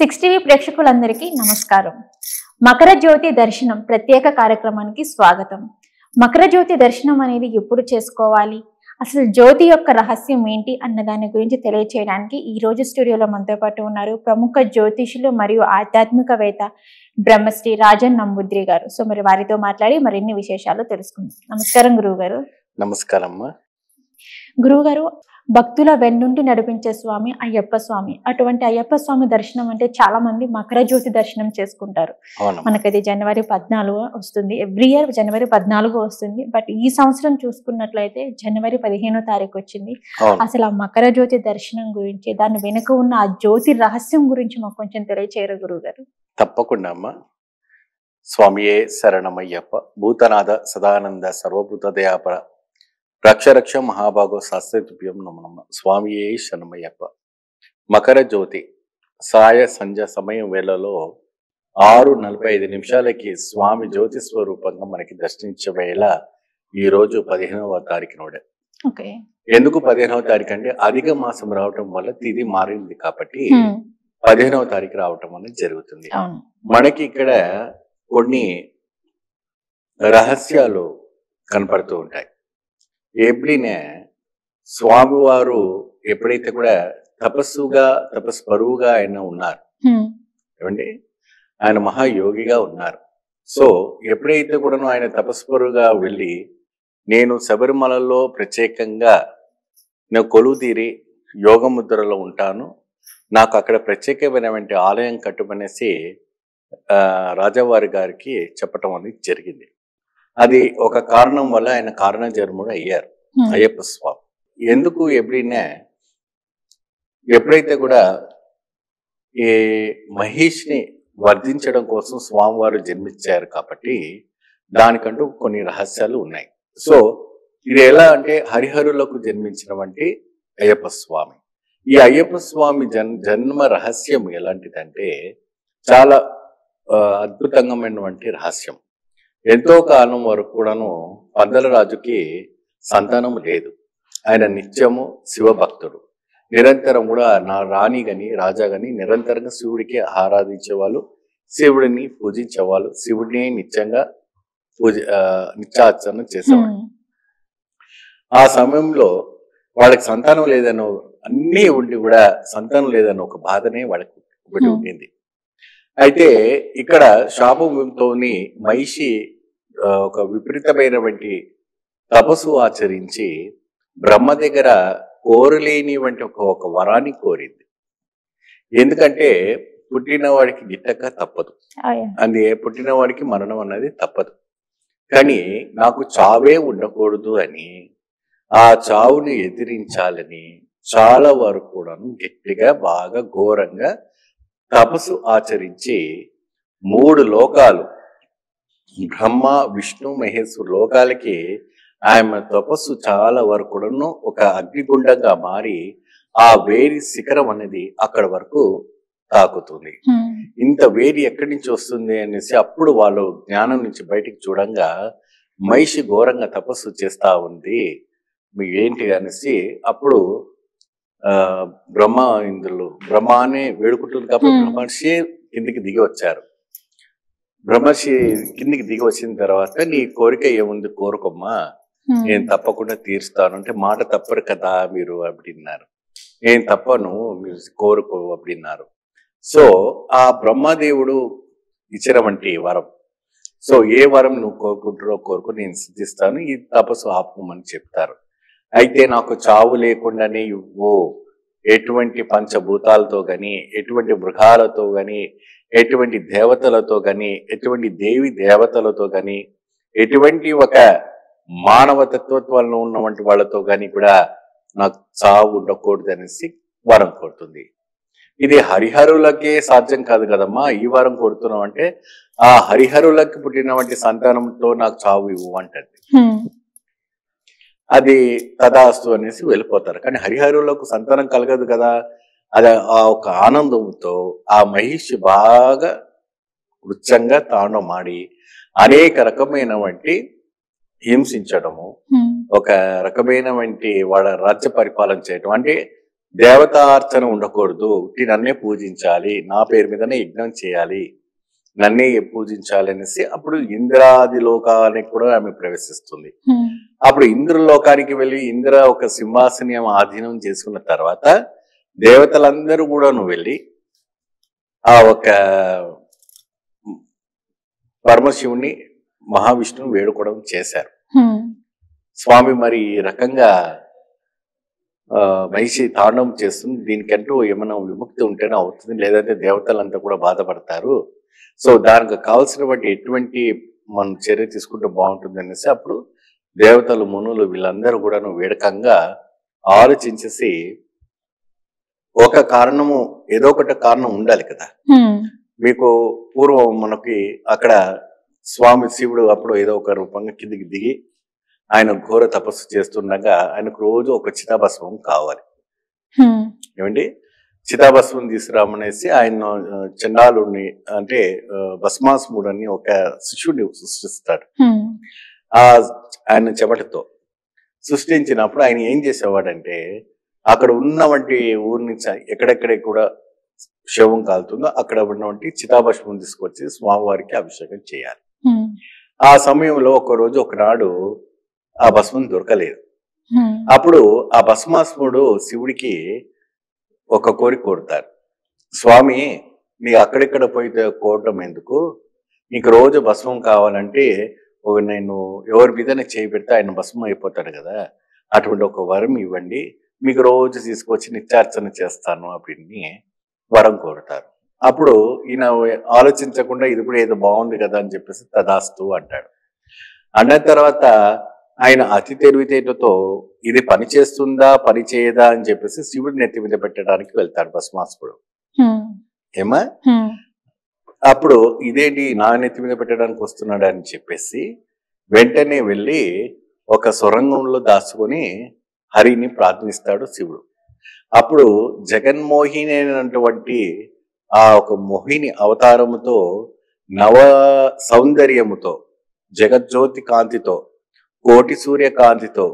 60 ప్రేక్షకులందరికీ నమస్కారం. మకర జ్యోతి దర్శనం ప్రత్యేక కార్యక్రమానికి స్వాగతం. మకర జ్యోతి దర్శనం అనేది ఎప్పుడు చేసుకోవాలి, అసలు జ్యోతి యొక్క రహస్యం ఏంటి అన్న దాని గురించి తెలియచేయడానికి ఈ రోజు స్టూడియోలో మనతో పాటు ఉన్నారు ప్రముఖ జ్యోతిషులు మరియు ఆధ్యాత్మికవేత్త బ్రహ్మశ్రీ రాజన్ నంబూద్రి గారు. సో మరి వారితో మాట్లాడి మరిన్ని విశేషాలు తెలుసుకుందాం. నమస్కారం గురువు గారు. నమస్కారం. గురువు గారు, భక్తుల వెన్నుండి నడిపించే స్వామి అయ్యప్ప స్వామి. అటువంటి అయ్యప్ప స్వామి దర్శనం అంటే చాలా మంది మకర జ్యోతి దర్శనం చేసుకుంటారు. మనకది జనవరి 14 వస్తుంది. ఎవ్రీ ఇయర్ జనవరి 14 వస్తుంది. బట్ ఈ సంవత్సరం చూసుకున్నట్లయితే జనవరి 15వ తారీఖు వచ్చింది. అసలు ఆ మకర జ్యోతి దర్శనం గురించి, దాని వెనుక ఉన్న ఆ జ్యోతి రహస్యం గురించి మాకు కొంచెం తెలియచేయరు గురువు గారు. తప్పకుండా అమ్మా. స్వామియే శరణమయ్యప్ప. భూతనాథ సదానంద సర్వభూత దయాపర రక్ష మహాభాగో శాస్త్రతుభ్యం నమః. స్వామియే శరణమయ్యప్ప. మకర జ్యోతి సాయ సంధ్య సమయం వేళలో 6:45 స్వామి జ్యోతి స్వరూపంగా మనకి దర్శించే వేళ ఈ రోజు 15వ తారీఖు నాడే. ఎందుకు 15వ తారీఖు అంటే అధిక మాసం రావటం వల్ల తిథి మారింది కాబట్టి 15వ తారీఖు రావటం అనేది జరుగుతుంది. మనకి ఇక్కడ కొన్ని రహస్యాలు కనపడుతూ ఉంటాయి. ఎప్పుడైనా స్వామివారు ఎప్పుడైతే కూడా తపస్పరువుగా ఆయన ఉన్నారు, ఏమండి, ఆయన మహాయోగిగా ఉన్నారు. సో ఎప్పుడైతే కూడా ఆయన తపస్పరుగా వెళ్ళి నేను శబరిమలలో ప్రత్యేకంగా నేను కొలువు తీరి యోగ ముద్రలో ఉంటాను, నాకు అక్కడ ప్రత్యేకమైనటువంటి ఆలయం కట్టుమనేసి రాజావారి గారికి చెప్పటం అనేది జరిగింది. అది ఒక కారణం వల్ల ఆయన కారణ జన్ముడు అయ్యారు అయ్యప్ప స్వామి. ఎందుకు ఎప్పుడైతే కూడా ఈ మహిష్ని వర్ధించడం కోసం స్వామివారు జన్మించారు కాబట్టి దానికంటూ కొన్ని రహస్యాలు ఉన్నాయి. సో ఇది ఎలా అంటే హరిహరులకు జన్మించినటువంటి అయ్యప్ప స్వామి. ఈ అయ్యప్ప స్వామి జన్మ రహస్యం ఎలాంటిదంటే చాలా అద్భుతమైనటువంటి రహస్యం. ఎంతో కాలం వరకు కూడాను పందల రాజుకి సంతానం లేదు. ఆయన నిత్యము శివభక్తుడు. నిరంతరం కూడా నా రాణి గని రాజా గని నిరంతరంగా శివుడికి ఆరాధించేవాళ్ళు, శివుడిని పూజించేవాళ్ళు, శివుడిని నిత్యంగా నిత్యార్చన చేసేవాళ్ళు. ఆ సమయంలో వాళ్ళకి సంతానం లేదనో అన్నీ ఉండి కూడా సంతానం లేదన్న ఒక బాధనే వాళ్ళకి ఒకటి ఉండింది. అయితే ఇక్కడ శాపంతోని మహిషి ఒక విపరీతమైనటువంటి తపస్సు ఆచరించి బ్రహ్మ దగ్గర కోరలేని వంటి ఒక వరాన్ని కోరింది. ఎందుకంటే పుట్టినవాడికి గిట్టక తప్పదు, అందుకే పుట్టినవాడికి మరణం అన్నది తప్పదు. కానీ నాకు చావే ఉండకూడదు అని, ఆ చావుని ఎదిరించాలని చాలా వరకు కూడాను గట్టిగా బాగా ఘోరంగా తపస్సు ఆచరించి 3 లోకాలు బ్రహ్మ విష్ణు మహేశ్వరు లోకాలకి ఆమె తపస్సు చాలా వరకు ఒక అగ్నిగుండంగా మారి ఆ వేడి శిఖరం అనేది అక్కడ వరకు తాకుతుంది. ఇంత వేడి ఎక్కడి నుంచి వస్తుంది అనేసి అప్పుడు వాళ్ళు జ్ఞానం నుంచి బయటికి చూడంగా మహిషి ఘోరంగా తపస్సు చేస్తా ఉంది, మీ ఏంటి అనేసి అప్పుడు బ్రహ్మానే వేడుకుంటుంది కాబట్టి బ్రహ్మర్షి కిందికి దిగి వచ్చారు. బ్రహ్మర్షి కిందికి దిగి వచ్చిన తర్వాత నీ కోరిక ఏముంది కోరుకోమ్మా, నేను తప్పకుండా తీరుస్తాను అంటే, మాట తప్పరు కదా మీరు అప్పుడిన్నారు. నేను తప్పను, మీరు కోరుకో అప్పుడిన్నారు. సో ఆ బ్రహ్మదేవుడు ఇచ్చినవంటి వరం. సో ఏ వరం నువ్వు కోరుకుంటారో కోరుకు, నేను సిద్ధిస్తాను, ఈ తపస్సు ఆపమని చెప్తారు. అయితే నాకు చావు లేకుండానే ఇవ్వు, ఎటువంటి పంచభూతాలతో గాని, ఎటువంటి మృగాలతో గాని, ఎటువంటి దేవతలతో గాని, ఎటువంటి దేవి దేవతలతో గాని, ఎటువంటి ఒక మానవ తత్వత్వాలను ఉన్నటువంటి వాళ్ళతో గాని కూడా నాకు చావు ఉండకూడదు అనేసి వరం కోరుతుంది. ఇది హరిహరులకే సాధ్యం కాదు కదమ్మా, ఈ వరం కోరుతున్నాం అంటే ఆ హరిహరులకి పుట్టినటువంటి సంతానంతో నాకు చావు ఇవ్వు అంటది. అది తదాస్తు అనేసి వెళ్ళిపోతారు. కానీ హరిహరులకు సంతానం కలగదు కదా. అది ఆ ఒక ఆనందంతో ఆ మహిషి బాగా వృచ్చంగా తాండవమాడి అనేక రకమైనటువంటి హింసించడము, ఒక రకమైనటువంటి వాళ్ళ రాజ్య పరిపాలన చేయటం, అంటే దేవతార్చన ఉండకూడదు, నన్నే పూజించాలి, నా పేరు మీదనే యజ్ఞం చేయాలి, నన్నే పూజించాలి అనేసి అప్పుడు ఇంద్రాది లోకానికి కూడా ఆమె ప్రవేశిస్తుంది. అప్పుడు ఇంద్రలోకానికి వెళ్ళి ఇంద్ర ఒక సింహాసనం ఆధీనం చేసుకున్న తర్వాత దేవతలందరూ కూడా వెళ్ళి ఆ ఒక పరమశివుని మహావిష్ణువు వేడుకోవడం చేశారు. స్వామి మరి ఈ రకంగా మహిషి తాండవం చేస్తుంది, దీనికంటూ ఏమైనా విముక్తి ఉంటేనే అవుతుంది, లేదంటే దేవతలంతా కూడా బాధపడతారు. సో దానికి కావాల్సినటువంటి ఎటువంటి మనం చర్య తీసుకుంటే బాగుంటుంది అనేసి అప్పుడు దేవతలు మునులు వీళ్ళందరూ కూడా వేడకంగా ఆలోచించేసి ఒక కారణము ఏదో ఒకటి కారణం ఉండాలి కదా. మీకు పూర్వం మనకి అక్కడ స్వామి శివుడు అప్పుడు ఏదో ఒక రూపంగా కిందికి దిగి ఆయన ఘోర తపస్సు చేస్తుండగా ఆయనకు రోజు ఒక చితాభస్మం కావాలి. ఏమండి, చితాభస్మం తీసుకురామనేసి ఆయన చండాలుడిని అంటే భస్మాసుముడు అని ఒక శిష్యుడిని సృష్టిస్తాడు. ఆయన చెమటతో సృష్టించినప్పుడు ఆయన ఏం చేసేవాడంటే అక్కడ ఉన్నవంటి ఊరి నుంచి ఎక్కడెక్కడ కూడా శవం కాలుతుందో అక్కడ ఉన్నవంటి చితాభస్మం తీసుకొచ్చి స్వామివారికి అభిషేకం చేయాలి. ఆ సమయంలో ఒకనాడు ఆ భస్మం దొరకలేదు. అప్పుడు ఆ భస్మాసుముడు శివుడికి ఒక కోరిక కోరుతారు, స్వామి నీ అక్కడెక్కడ పోయితే కోరటం ఎందుకు, నీకు రోజు భస్మం కావాలంటే నేను ఎవరి మీదనే చేయి పెడితే ఆయన భస్మం అయిపోతాడు కదా, అటువంటి ఒక వరం ఇవ్వండి, మీకు రోజు తీసుకొచ్చి నిత్యార్చన చేస్తాను அப்படின்னு వరం కోరుతారు. అప్పుడు ఈయన ఆలోచించకుండా ఇది కూడా ఏదో బాగుంది కదా అని చెప్పేసి తదాస్తు అంటాడు. అన్న తర్వాత ఆయన అతి తెలివితేటతో ఇది పని చేస్తుందా పని చేయదా అని చెప్పేసి శివుడి నెత్తి మీద పెట్టడానికి వెళ్తాడు భస్మాసుడు. ఏమా అప్పుడు ఇదేంటి నా నెత్తి మీద పెట్టడానికి వస్తున్నాడు అని చెప్పేసి వెంటనే వెళ్ళి ఒక సొరంగంలో దాచుకొని హరిని ప్రార్థిస్తాడు శివుడు. అప్పుడు జగన్మోహిని అయినటువంటి ఆ ఒక మోహిని అవతారముతో నవ సౌందర్యముతో జగజ్యోతి కాంతితో కోటి సూర్యకాంతితో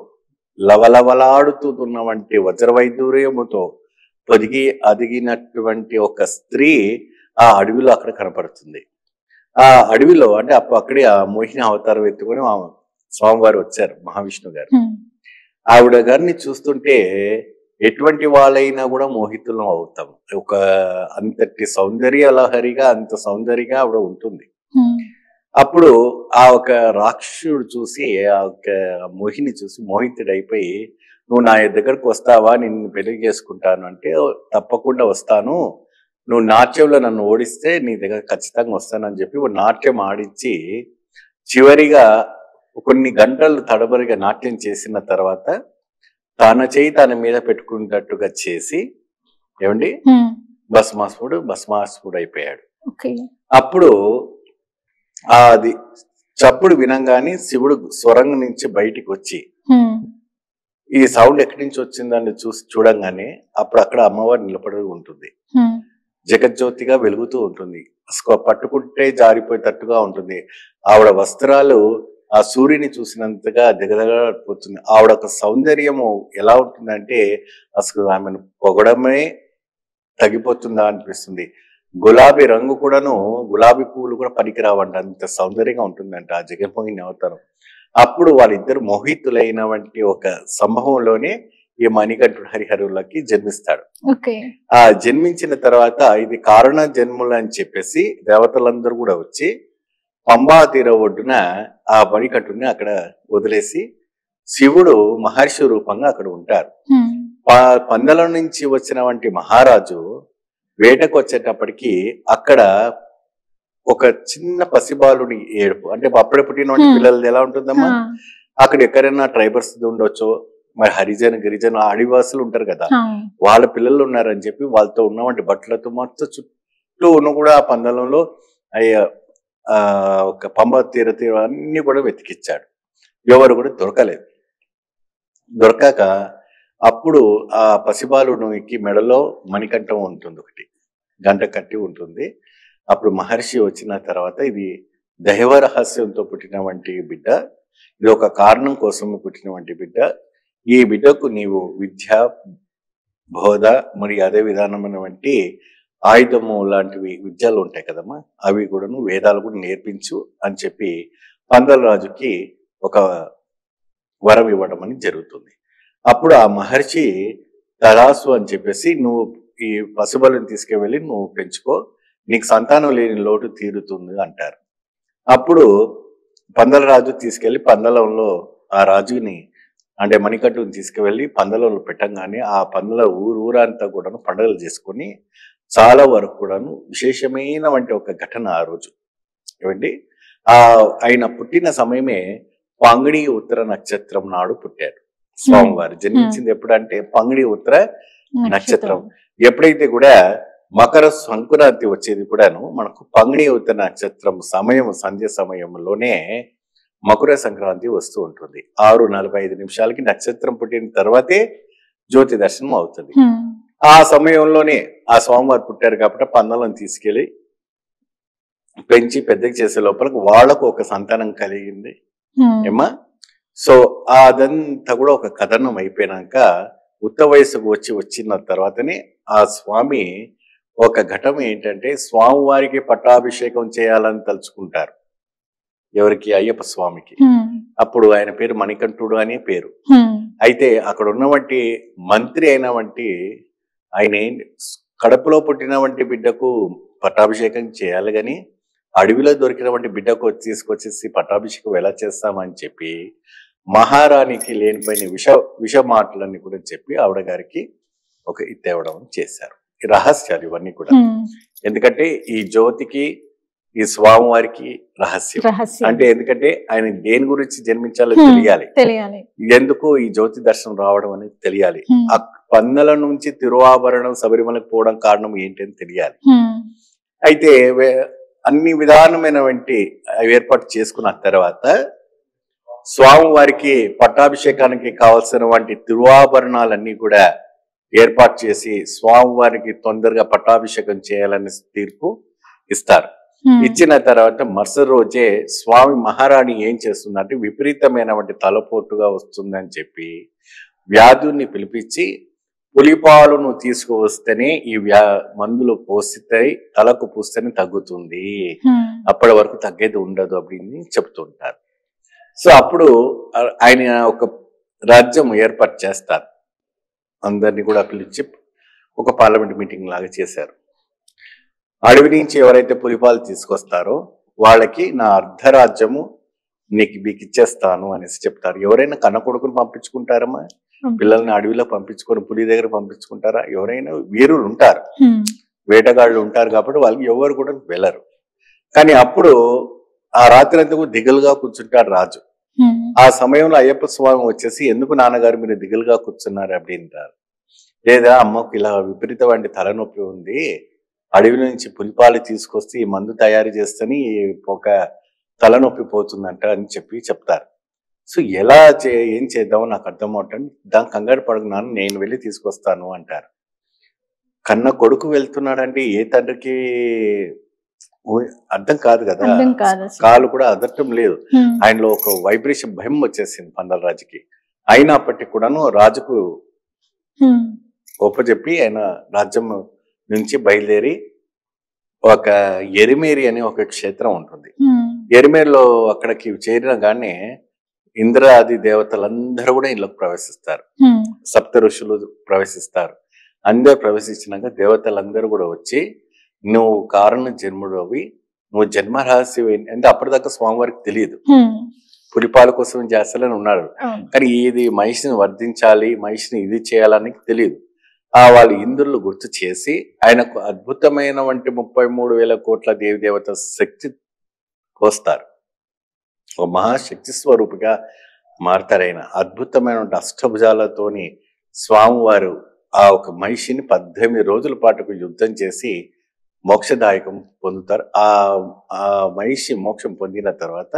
లవలవలాడుతున్నటువంటి వజ్రవైదూర్యముతో పొదిగి అదిగినటువంటి ఒక స్త్రీ ఆ అడవిలో అక్కడ కనపడుతుంది. ఆ అడవిలో అంటే అక్కడే ఆ మోహిని అవతారం ఎత్తుకొని స్వామివారు వచ్చారు, మహావిష్ణు గారు. ఆవిడ గారిని చూస్తుంటే ఎటువంటి వాళ్ళైనా కూడా మోహితులం అవుతాం. ఒక అంతటి సౌందర్య లహరిగా అంత సౌందర్యంగా ఆవిడ ఉంటుంది. అప్పుడు ఆ ఒక రాక్షసుడు చూసి ఆ ఒక మోహిని చూసి మోహితుడైపోయి నువ్వు నా దగ్గరకు వస్తావా, నిన్ను పెళ్లి చేసుకుంటాను అంటే తప్పకుండా వస్తాను, నువ్వు నాట్యంలో నన్ను ఓడిస్తే నీ దగ్గర ఖచ్చితంగా వస్తానని చెప్పి నాట్యం ఆడించి చివరిగా కొన్ని గంటలు తడబడిగా నాట్యం చేసిన తర్వాత తన చేయి తన మీద పెట్టుకున్నట్టుగా చేసి ఏమండి భస్మాసుడు అయిపోయాడు. అప్పుడు అది చప్పుడు వినంగానే శివుడు స్వరంగం నుంచి బయటికి వచ్చి ఈ సౌండ్ ఎక్కడి నుంచి వచ్చిందని చూడంగానే అప్పుడు అక్కడ అమ్మవారు నిలబడి ఉంటుంది, జగజ్యోతిగా వెలుగుతూ ఉంటుంది, పట్టుకుంటే జారిపోయేటట్టుగా ఉంటుంది. ఆవిడ వస్త్రాలు ఆ సూర్యుని చూసినంతగా దిగదగపోతుంది. ఆవిడ ఒక సౌందర్యము ఎలా ఉంటుందంటే అసలు ఆమెను పొగడమే తగ్గిపోతుందా అనిపిస్తుంది. గులాబీ రంగు కూడాను, గులాబీ పువ్వులు కూడా పనికిరావంట, అంత సౌందర్యంగా ఉంటుందంట ఆ జగన్మోహిని అవతారం. అప్పుడు వాళ్ళిద్దరు మోహితులైనటువంటి ఒక సంభవంలోనే ఈ మణికంఠుడు హరిహరులకి జన్మిస్తాడు. ఆ జన్మించిన తర్వాత ఇది కారణ జన్ములు అని చెప్పేసి దేవతలందరూ కూడా వచ్చి పంబా తీర ఒడ్డున ఆ మణికంఠుడిని అక్కడ వదిలేసి శివుడు మహర్షి రూపంగా అక్కడ ఉంటారు. పందల నుంచి వచ్చినటువంటి మహారాజు వేటకు వచ్చేటప్పటికి అక్కడ ఒక చిన్న పసిబాలుని ఏడుపు, అంటే అప్పుడే పుట్టినటువంటి పిల్లలది ఎలా ఉంటుందమ్మా, అక్కడ ఎక్కడైనా ట్రైబర్స్ ఉండొచ్చు, మరి గిరిజన ఆదివాసులు ఉంటారు కదా, వాళ్ళ పిల్లలు ఉన్నారని చెప్పి వాళ్ళతో ఉన్నటువంటి బట్టలతో మొత్తం చుట్టూ ఉన్న కూడా ఆ పందలంలో ఒక పంబ తీర అన్ని కూడా వెతికిచ్చాడు. ఎవరు కూడా దొరకలేదు. దొరకక అప్పుడు ఆ పసిబాలునికి మెడలో మణికంఠం ఉంటుంది, ఒకటి గంట కట్టి ఉంటుంది. అప్పుడు మహర్షి వచ్చిన తర్వాత ఇది దైవ రహస్యంతో పుట్టినటువంటి బిడ్డ, ఇది ఒక కారణం కోసం పుట్టినటువంటి బిడ్డ, ఈ బిడ్డకు నీవు విద్య బోధ మరియు అదే విధానమైనటువంటి ఆయుధము లాంటివి విద్యలు ఉంటాయి కదమ్మా, అవి కూడాను వేదాలు కూడా నేర్పించు అని చెప్పి పందల రాజుకి ఒక వరం ఇవ్వడం అని జరుగుతుంది. అప్పుడు ఆ మహర్షి తరాసు అని చెప్పేసి, నువ్వు ఈ పశుబలిని తీసుకువెళ్ళి నువ్వు పెంచుకో, నీకు సంతానం లేని లోటు తీరుతుంది అంటారు. అప్పుడు పందల రాజు తీసుకెళ్లి పందలంలో ఆ రాజుని అంటే మణికట్టుని తీసుకువెళ్ళి పందలంలో పెట్టంగానే ఆ పందల ఊరంతా కూడాను పండుగలు చేసుకొని చాలా వరకు కూడాను విశేషమైన వంటి ఒక ఘటన ఆ రోజు. ఏమండి, ఆయన పుట్టిన సమయమే పంగిడి ఉత్తర నక్షత్రం నాడు పుట్టారు స్వామివారు. జన్మించింది ఎప్పుడంటే పంగిడి ఉత్తర నక్షత్రం. ఎప్పుడైతే కూడా మకర సంక్రాంతి వచ్చేది కూడాను మనకు పంగిడి ఉత్తర నక్షత్రం సమయం, సంధ్య సమయంలోనే మకర సంక్రాంతి వస్తూ ఉంటుంది. 6:45 నక్షత్రం పుట్టిన తర్వాతే జ్యోతి దర్శనం అవుతుంది. ఆ సమయంలోనే ఆ స్వామివారు పుట్టారు కాబట్టి పందలను తీసుకెళ్లి పెంచి పెద్దకి చేసే లోపల వాళ్లకు ఒక సంతానం కలిగింది ఏమా. సో అదంతా కూడా ఒక కథనం అయిపోయినాక ఉత్త వయసుకు వచ్చిన తర్వాతనే ఆ స్వామి ఒక ఘటన ఏంటంటే స్వామివారికి పట్టాభిషేకం చేయాలని తలుచుకుంటారు. ఎవరికి? అయ్యప్ప స్వామికి. అప్పుడు ఆయన పేరు మణికంఠుడు అనే పేరు. అయితే అక్కడ ఉన్నవంటి మంత్రి అయినవంటి ఆయన కడపలో పుట్టినవంటి బిడ్డకు పట్టాభిషేకం చేయాలి గాని అడవిలో దొరికినవంటి బిడ్డకు తీసుకొచ్చేసి పట్టాభిషేకం ఎలా చేస్తామని చెప్పి మహారాణికి లేనిపోయిన విష మాటలన్నీ కూడా చెప్పి ఆవిడ గారికి ఒక ఇవ్వడం చేశారు. ఈ రహస్యాలు ఇవన్నీ కూడా. ఎందుకంటే ఈ జ్యోతికి ఈ స్వామివారికి రహస్యం. అంటే ఎందుకంటే ఆయన దేని గురించి జన్మించాలో తెలియాలి, ఎందుకు ఈ జ్యోతి దర్శనం రావడం అనేది తెలియాలి, ఆ పందల నుంచి తిరువాభరణం శబరిమలకు పోవడం కారణం ఏంటని తెలియాలి. అయితే అన్ని విధానమైనటువంటి ఏర్పాటు చేసుకున్న తర్వాత స్వామివారికి పట్టాభిషేకానికి కావలసిన వంటి తిరువాభరణాలన్నీ కూడా ఏర్పాటు చేసి స్వామివారికి తొందరగా పట్టాభిషేకం చేయాలనే తీర్పు ఇస్తారు. ఇచ్చిన తర్వాత మరుసటి రోజే స్వామి మహారాణి ఏం చేస్తుందంటే విపరీతమైనటువంటి తలపోటుగా వస్తుందని చెప్పి వ్యాధుల్ని పిలిపించి పులిపాలను తీసుకువస్తేనే ఈ మందులు పోస్తే తలకు పూస్తేనే తగ్గుతుంది, అప్పటి వరకు తగ్గేది ఉండదు அப்படின்னு చెప్తుంటారు. సో అప్పుడు ఆయన ఒక రాజ్యం ఏర్పాటు చేస్తారు. అందరినీ కూడా పిలిచి ఒక పార్లమెంట్ మీటింగ్ లాగా చేశారు. అడవి నుంచి ఎవరైతే పులిపాలు తీసుకొస్తారో వాళ్ళకి నా అర్ధరాజ్యము మీకు ఇచ్చేస్తాను అనేసి చెప్తారు. ఎవరైనా కన్న కొడుకుని పంపించుకుంటారమ్మా? పిల్లల్ని అడవిలో పంపించుకొని పులి దగ్గర పంపించుకుంటారా? ఎవరైనా వీరులు ఉంటారు, వేటగాళ్ళు ఉంటారు కాబట్టి వాళ్ళకి ఎవరు కూడా వెళ్ళరు. కానీ అప్పుడు ఆ రాత్రి అంతా దిగులుగా కూర్చుంటాడు రాజు. ఆ సమయంలో అయ్యప్ప స్వామి వచ్చేసి ఎందుకు నాన్నగారు మీరు దిగులుగా కూర్చున్నారు அப்படின்றாరు. లేదా అమ్మకు ఇలా విపరీతమైన తలనొప్పి ఉంది, అడవి నుంచి పులిపాలు తీసుకొస్తే ఈ మందు తయారు చేస్తేనే ఒక తలనొప్పి పోతుందంట అని చెప్తారు. సో ఎలా ఏం చేద్దామో నాకు అర్థం అవటండి, దానికి కంగారు పడుకున్నాను, నేను వెళ్ళి తీసుకొస్తాను అంటారు. కన్న కొడుకు వెళ్తున్నాడంటే ఏ తండ్రికి అర్థం కాదు కదా, కాలు కూడా అదట్టం లేదు. ఆయనలో ఒక వైబ్రేషన్ భయం వచ్చేసింది పందల రాజుకి. అయినప్పటికీ కూడాను రాజుకు ఒప్పచెప్పి ఆయన రాజ్యం నుంచి బయలుదేరి ఒక ఎరిమేరి అనే ఒక క్షేత్రం ఉంటుంది. ఎరిమేరిలో అక్కడికి చేరిన గానే ఇంద్రాది దేవతలందరూ కూడా ఇంట్లోకి ప్రవేశిస్తారు, సప్త ఋషులు ప్రవేశిస్తారు. అందరూ ప్రవేశించినాక దేవతలందరూ కూడా వచ్చి నువ్వు కారణ జన్ముడవి, నువ్వు జన్మ రహస్యం ఏంటి అంటే అప్పటిదాకా స్వామివారికి తెలియదు, పులిపాల కోసం చేస్తాలని ఉన్నాడు. కానీ ఇది మహిషిని వర్ధించాలి, మహిషిని ఇది చేయాలని తెలియదు. వాళ్ళు ఇంద్రులు గుర్తు చేసి ఆయనకు అద్భుతమైన వంటి 33,000 కోట్ల దేవి దేవత శక్తి పోస్తారు. ఒక మహాశక్తి స్వరూపిగా మారతారు. ఆయన అద్భుతమైన అష్టభుజాలతోని స్వామివారు ఆ ఒక మహిషిని 18 రోజుల పాటుకు యుద్ధం చేసి మోక్షదాయకం పొందుతారు. ఆ మహిషి మోక్షం పొందిన తర్వాత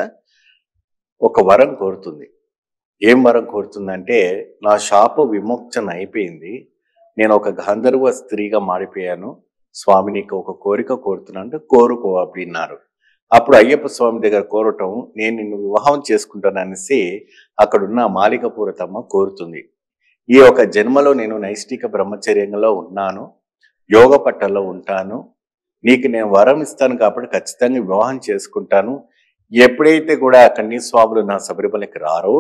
ఒక వరం కోరుతుంది. ఏం వరం కోరుతుందంటే, నా శాప విమోచన అయిపోయింది, నేను ఒక గాంధర్వ స్త్రీగా మారిపోయాను, స్వామి నీకు ఒక కోరిక కోరుతున్నాను, కోరుకో అన్నారు. అప్పుడు అయ్యప్ప స్వామి దగ్గర కోరటం, నేను నిన్ను వివాహం చేసుకుంటాననేసి అక్కడున్న మాలికపూరతమ్మ కోరుతుంది. ఈ ఒక జన్మలో నేను నైష్టిక బ్రహ్మచర్యంలో ఉన్నాను, యోగ పట్టలో ఉంటాను, నీకు నేను వరం ఇస్తాను కాబట్టి ఖచ్చితంగా వివాహం చేసుకుంటాను. ఎప్పుడైతే కూడా కన్యస్వాములు నా శబరిమలకి రారో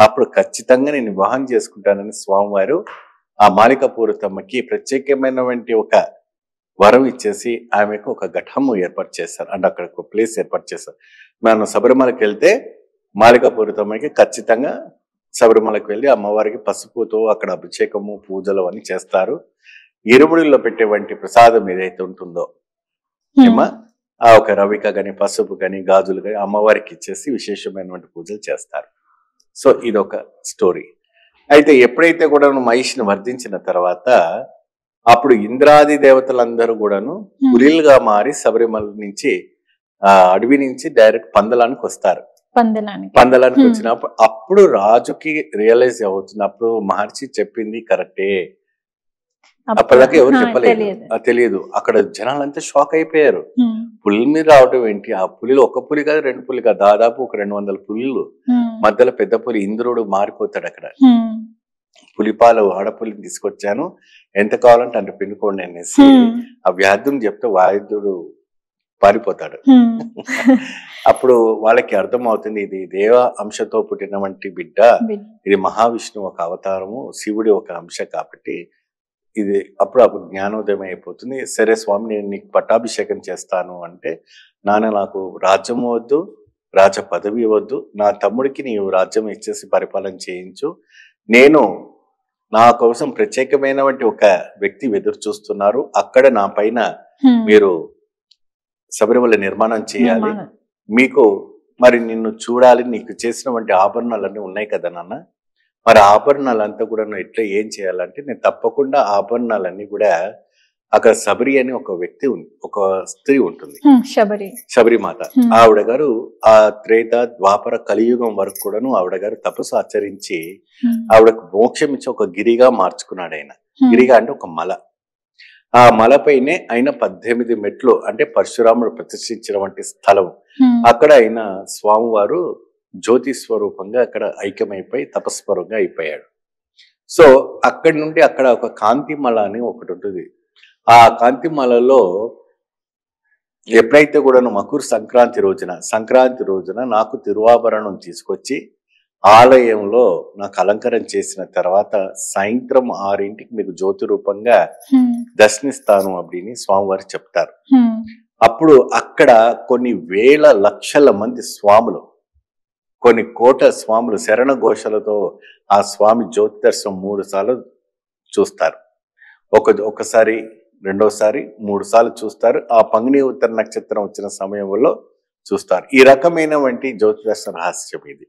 అప్పుడు ఖచ్చితంగా నేను వివాహం చేసుకుంటానని స్వామివారు ఆ మాలికాపూరితమ్మకి ప్రత్యేకమైనటువంటి ఒక వరం ఇచ్చేసి ఆమెకు ఒక ఘటము ఏర్పాటు చేశారు. అంటే అక్కడ ఒక ప్లేస్ ఏర్పాటు చేశారు. మనం శబరిమలకి వెళ్తే మాలికాపూరితమ్మకి ఖచ్చితంగా శబరిమలకు వెళ్ళి అమ్మవారికి పసుపుతో అక్కడ అభిషేకము పూజలు అని చేస్తారు. ఇరుముడిలో పెట్టేవంటి ప్రసాదం ఏదైతే ఉంటుందో ఏమా ఆ ఒక రవిక గాని పసుపు గాని గాజులు గాని అమ్మవారికి ఇచ్చేసి విశేషమైనటువంటి పూజలు చేస్తారు. సో ఇదొక స్టోరీ. అయితే ఎప్పుడైతే కూడా మహిషిని వర్ధించిన తర్వాత అప్పుడు ఇంద్రాది దేవతలందరూ కూడాను పులిలుగా మారి శబరిమల నుంచి అడవి నుంచి డైరెక్ట్ పందలానికి వస్తారు. పందలానికి వచ్చినప్పుడు అప్పుడు రాజుకి రియలైజ్ అవుతుంది, అప్పుడు మహర్షి చెప్పింది కరెక్టే. అప్పటిదాకా ఎవరు చెప్పలేదు, తెలియదు. అక్కడ జనాలంతా షాక్ అయిపోయారు. పులి మీద రావడం ఏంటి? ఆ పులిలో ఒక పులి కాదు, 2 పులి కాదు, దాదాపు ఒక 200 పులిలు. మధ్యలో పెద్ద పులి ఇంద్రుడు మారిపోతాడు. అక్కడ పులిపాలు ఆడపులిని తీసుకొచ్చాను, ఎంత కావాలంటే అంత పిండుకోండి అనేసి ఆ వ్యాధుని చెప్తే వాయుద్యుడు పారిపోతాడు. అప్పుడు వాళ్ళకి అర్థం అవుతుంది, ఇది దేవ అంశతో పుట్టినటువంటి బిడ్డ, ఇది మహావిష్ణువు ఒక అవతారము, శివుడి ఒక అంశ కాబట్టి ఇది. అప్పుడు జ్ఞానోదయం అయిపోతుంది. సరే స్వామి, నేను నీకు పట్టాభిషేకం చేస్తాను అంటే, నాన్న నాకు రాజ్యం వద్దు, రాజ పదవి వద్దు, నా తమ్ముడికి నీవు రాజ్యం ఇచ్చేసి పరిపాలన చేయించు, నేను నా కోసం ప్రత్యేకమైనటువంటి ఒక వ్యక్తి ఎదురు చూస్తున్నారు, అక్కడ నా పైన మీరు శబరిమల నిర్మాణం చేయాలి, మీకు మరి నిన్ను చూడాలి, నీకు చేసినటువంటి ఆభరణాలన్నీ ఉన్నాయి కదా నాన్న, మరి ఆభరణాలంతా కూడా నువ్వు ఎట్లా ఏం చేయాలంటే, నేను తప్పకుండా ఆభరణాలన్నీ కూడా అక్కడ శబరి అని ఒక వ్యక్తి ఒక స్త్రీ ఉంటుంది, శబరిమాత. ఆవిడ గారు ఆ త్రేత ద్వాపర కలియుగం వరకు కూడాను ఆవిడ గారు తపస్సు ఆచరించి ఆవిడకు మోక్షం ఇచ్చి ఒక గిరిగా మార్చుకున్నాడు ఆయన. గిరిగా అంటే ఒక మల. ఆ మలపైనే ఆయన 18 మెట్లు అంటే పరశురాముడు ప్రతిష్ఠించినటువంటి స్థలం. అక్కడ ఆయన స్వామివారు జ్యోతి స్వరూపంగా అక్కడ ఐక్యమైపోయి తపస్వరంగా అయిపోయాడు. సో అక్కడి నుండి అక్కడ ఒక కాంతిమల అని ఒకటి ఉంటుంది. ఆ కాంతిమలలో ఎప్పుడైతే కూడా మకర సంక్రాంతి రోజున నాకు తిరువాభరణం తీసుకొచ్చి ఆలయంలో నాకు అలంకరణ చేసిన తర్వాత సాయంత్రం 6ంటికి మీకు జ్యోతి రూపంగా దర్శనిస్తాను அப்படின்னு స్వామివారు చెప్తారు. అప్పుడు అక్కడ కొన్ని వేల లక్షల మంది స్వాములు, కొన్ని కోట స్వాములు శరణ ఘోషలతో ఆ స్వామి జ్యోతి దర్శనం 3 సార్లు చూస్తారు. ఒకసారి, రెండోసారి, 3 సార్లు చూస్తారు. ఆ పంగుని ఉత్తర నక్షత్రం వచ్చిన సమయంలో చూస్తారు. ఈ రకమైనటువంటి జ్యోతి దర్శన రహస్యం ఇది.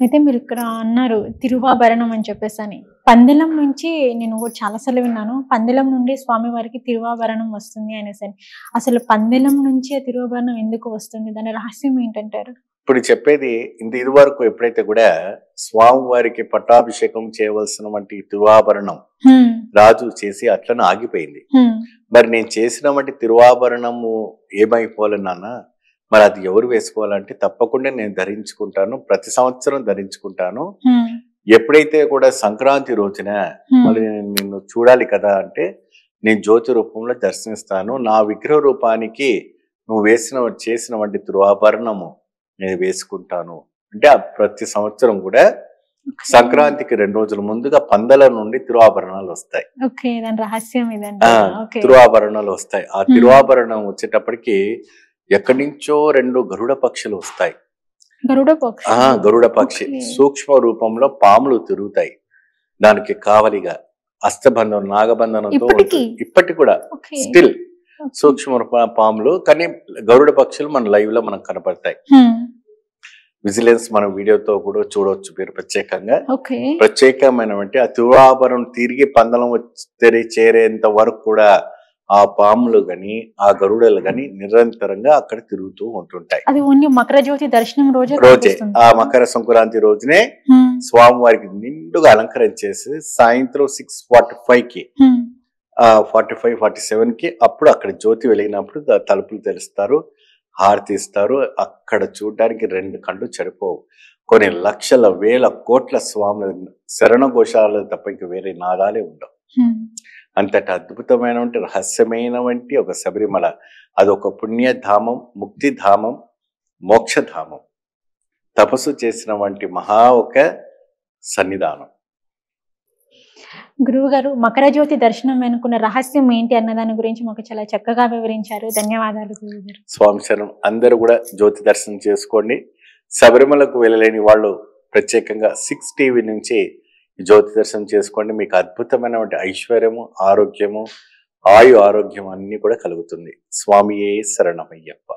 అయితే మీరు ఇక్కడ అన్నారు తిరువాభరణం అని చెప్పేసి అని. పందెలం నుంచి నేను చాలాసార్లు విన్నాను, పందెలం నుండి స్వామి వారికి తిరువాభరణం వస్తుంది అనేసి. అసలు పందెలం నుంచి ఆ తిరువాభరణం ఎందుకు వస్తుంది, దాని రహస్యం ఏంటంటారు? ఇప్పుడు చెప్పేది ఇది వరకు ఎప్పుడైతే కూడా స్వామి వారికి పట్టాభిషేకం చేయవలసిన వంటి తిరువాభరణం రాజు చేసి అట్లనే ఆగిపోయింది. మరి నేను చేసిన వంటి తిరువాభరణము ఏమైపోవాలి నాన్న, మరి అది ఎవరు వేసుకోవాలంటే తప్పకుండా నేను ధరించుకుంటాను, ప్రతి సంవత్సరం ధరించుకుంటాను. ఎప్పుడైతే కూడా సంక్రాంతి రోజున మరి నిన్ను చూడాలి కదా అంటే నేను జ్యోతి రూపంలో దర్శనిస్తాను, నా విగ్రహ రూపానికి నువ్వు చేసిన వంటి తిరువాభరణము నేను వేసుకుంటాను అంటే ప్రతి సంవత్సరం కూడా సంక్రాంతికి 2 రోజుల ముందుగా పందల నుండి తిరువాభరణాలు వస్తాయి. తిరువాభరణాలు వస్తాయి. ఆ తిరువాభరణం వచ్చేటప్పటికి ఎక్కడి నుంచో 2 గరుడ పక్షులు వస్తాయి. గరుడ పక్షి సూక్ష్మ రూపంలో పాములు తిరుగుతాయి, దానికి కావలిగా అష్టబంధనం నాగబంధనంతో ఇప్పటికి కూడా స్టిల్ సూక్ష్మ పాములు. కానీ గరుడ పక్షులు మన లైవ్ లో మనకు కనపడతాయి. విజిలెన్స్ మన వీడియోతో కూడా చూడవచ్చు మీరు ప్రత్యేకమైనటువంటి ఆ తిరువాభరణం తిరిగి పందలం చేరేంత వరకు కూడా ఆ పాములు గాని ఆ గరుడలు గాని నిరంతరంగా అక్కడ తిరుగుతూ ఉంటుంటాయి. అది ఓన్లీ మకర జ్యోతి దర్శనం రోజే ఆ మకర సంక్రాంతి రోజునే స్వామివారికి నిండుగా అలంకరణ చేసి సాయంత్రం 6:45కి 45-47కి అప్పుడు అక్కడ జ్యోతి వెలిగినప్పుడు తలుపులు తెరుస్తారు, హారతి ఇస్తారు. అక్కడ చూడడానికి 2 కళ్ళు చెడిపోవు. కొన్ని లక్షల వేల కోట్ల స్వాముల శరణఘోషాలు తప్ప ఇంక వేరే నాదాలే ఉండవు. అంతటి అద్భుతమైనటువంటి రహస్యమైనటువంటి ఒక శబరిమల, అదొక పుణ్యధామం, ముక్తిధామం, మోక్షధామం, తపస్సు చేసిన వంటి మహా ఒక సన్నిధానం. గురువు గారు, మకర జ్యోతి దర్శనం వెనుకున్న రహస్యం ఏంటి అన్న దాని గురించి మాకు చాలా చక్కగా వివరించారు. ధన్యవాదాలు గురువు గారు. స్వామి శరణం. అందరూ కూడా జ్యోతి దర్శనం చేసుకోండి. శబరిమలకు వెళ్ళలేని వాళ్ళు ప్రత్యేకంగా 6 TV నుంచి జ్యోతి దర్శనం చేసుకోండి. మీకు అద్భుతమైనటువంటి ఐశ్వర్యము, ఆరోగ్యము, ఆరోగ్యం అన్ని కూడా కలుగుతుంది. స్వామియే శరణమయ్యప్ప.